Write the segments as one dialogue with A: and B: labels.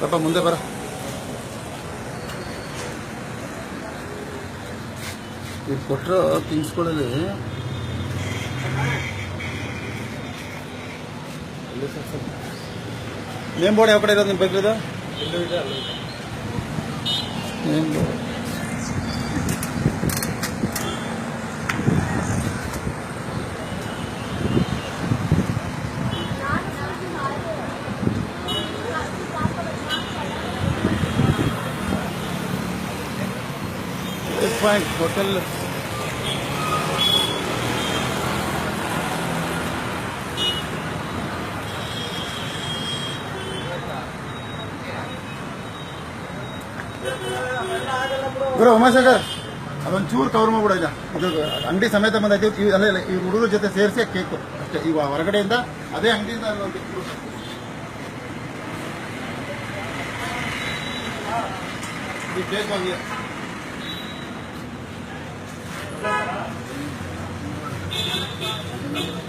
A: ಪಾಪ ಮುಂದೆ ಬರ. ಈಗ ಕೊಟ್ಟರು ತಿನ್ಸ್ಕೊಳ್ಳಿ. ನೇಮ್ ಬೋರ್ಡ್ ಯಾವ ಕಡೆ ಇರೋದು ನಿಮ್ಮ ಬೈಕ್ದು? Name board point hotel. ಗುರು ಉಮಾಶಂಕರ್ ಅದೊಂದು ಚೂರು ಕವರ್ ಮಾಡ್ಬಿಡ. ಈಗ ಇದು ಅಂಗಡಿ ಸಮೇತ ಬಂದೈತಿ. ಅಲ್ಲೇ ಈ ಹುಡುಗರ ಜೊತೆ ಸೇರಿಸಿ ಕೇಕು ಅಷ್ಟೇ. ಈಗ ಹೊರಗಡೆಯಿಂದ ಅದೇ ಅಂಗಡಿಯಿಂದ ಕೇಕ್ ಹಂಗೆ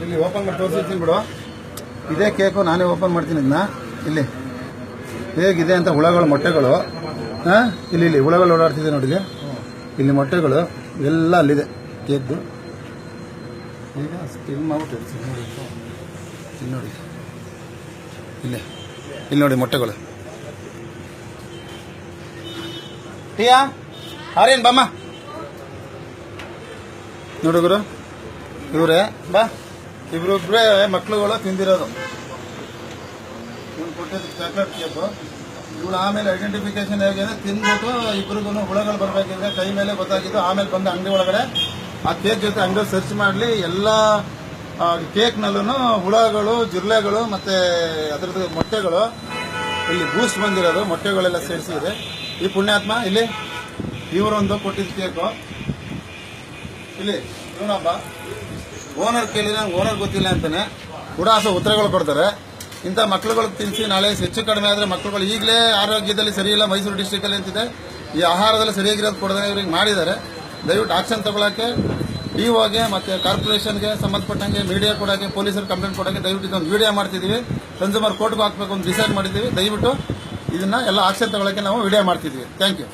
A: ಇಲ್ಲಿ ಓಪನ್ ಮಾಡಿ ತೋರಿಸಿರ್ತೀನಿ ಬಿಡು. ಇದೇ ಕೇಕು ನಾನೇ ಓಪನ್ ಮಾಡ್ತೀನಿ. ಇದನ್ನ ಇಲ್ಲಿ ಹೇಗಿದೆ ಅಂತ ಹುಳಗಳು ಮೊಟ್ಟೆಗಳು ಇಲ್ಲಿ ಹುಳಗಳು ಓಡಾಡ್ತಿದೆ ನೋಡಿ. ಇಲ್ಲಿ ಮೊಟ್ಟೆಗಳು ಎಲ್ಲ ಅಲ್ಲಿದೆ ಕೇಕ್ದು. ಈಗ ಸ್ಟಿಲ್ ಮಾಡ್ಬಿಟ್ಟು ನೋಡಿ ಇಲ್ಲಿ ನೋಡಿ ಮೊಟ್ಟೆಗಳು. ಟಿಯಾ ಆರ್ಯನ್ ಬಾಮ್ಮ ನೋಡುಗರು ಇವರೇ ಬಾ. ಇಬ್ರೊಬ್ಬರೇ ಮಕ್ಳುಗಳು ತಿಂದಿರೋದು. ಇವ್ನು ಕೊಟ್ಟಿದ್ದು ಚಾಕ್ಲೇಟ್ ಕೇಕು. ಇವಳು ಆಮೇಲೆ ಐಡೆಂಟಿಫಿಕೇಶನ್ ಹೇಗೆ ತಿಂದ್ಬಿಟ್ಟು ಇಬ್ರಿಗೂ ಹುಳಗಳು ಬರಬೇಕಿದ್ರೆ ಕೈ ಮೇಲೆ ಗೊತ್ತಾಗಿದ್ದು. ಆಮೇಲೆ ಬಂದು ಅಂಗಡಿ ಒಳಗಡೆ ಆ ಕೇಕ್ ಜೊತೆ ಅಂಗಡಿ ಸರ್ಚ್ ಮಾಡಲಿ ಎಲ್ಲ ಕೇಕ್ನಲ್ಲೂ ಹುಳಗಳು, ಜಿರ್ಲೆಗಳು ಮತ್ತೆ ಅದರದ್ದು ಮೊಟ್ಟೆಗಳು ಇಲ್ಲಿ ಬೂಸ್ಟ್ ಬಂದಿರೋದು ಮೊಟ್ಟೆಗಳೆಲ್ಲ ಸೇರಿಸಿದೆ. ಈ ಪುಣ್ಯಾತ್ಮ ಇಲ್ಲಿ ಇವರೊಂದು ಕೊಟ್ಟಿದ್ದ ಕೇಕು. ಇಲ್ಲಿ ಇವನೊಬ್ಬ ಓನರ್ ಕೇಳಿದ್ರೆ ಓನರ್ ಗೊತ್ತಿಲ್ಲ ಅಂತಾನೆ ಉಡಾಸ ಉತ್ತರಗಳು ಕೊಡ್ತಾರೆ. ಇಂಥ ಮಕ್ಳುಗಳಿಗೆ ತಿನ್ನಿಸಿ ನಾಳೆ ಹೆಚ್ಚು ಕಡಿಮೆ ಆದರೆ ಮಕ್ಳುಗಳು ಈಗಲೇ ಆರೋಗ್ಯದಲ್ಲಿ ಸರಿಯಿಲ್ಲ. ಮೈಸೂರು ಡಿಸ್ಟಿಕಲ್ಲಿ ಅಂತಿದೆ ಈ ಆಹಾರದಲ್ಲಿ ಸರಿಯಾಗಿರೋದು ಕೊಡದೇ ಇವ್ರಿಗೆ ಮಾಡಿದ್ದಾರೆ. ದಯವಿಟ್ಟು ಆಕ್ಷನ್ ತಗೊಳ್ಳೋಕ್ಕೆ ಡಿಒಗೆ ಮತ್ತು ಕಾರ್ಪೊರೇಷನ್ಗೆ ಸಂಬಂಧಪಟ್ಟಂಗೆ ಮೀಡಿಯಾ ಕೊಡೋಕ್ಕೆ, ಪೊಲೀಸರು ಕಂಪ್ಲೇಂಟ್ ಕೊಡೋಕ್ಕೆ ದಯವಿಟ್ಟು ಇದೊಂದು ವಿಡಿಯೋ ಮಾಡ್ತಿದ್ದೀವಿ. ಕನ್ಸ್ಯೂಮರ್ ಕೋರ್ಟ್ಗೆ ಹಾಕಬೇಕು ಅಂತ ಡಿಸೈಡ್ ಮಾಡಿದ್ದೀವಿ. ದಯವಿಟ್ಟು ಇದನ್ನ ಎಲ್ಲ ಆಕ್ಷನ್ ತಗೊಳ್ಳೋಕ್ಕೆ ನಾವು ವಿಡಿಯೋ ಮಾಡ್ತಿದ್ದೀವಿ. Thank you.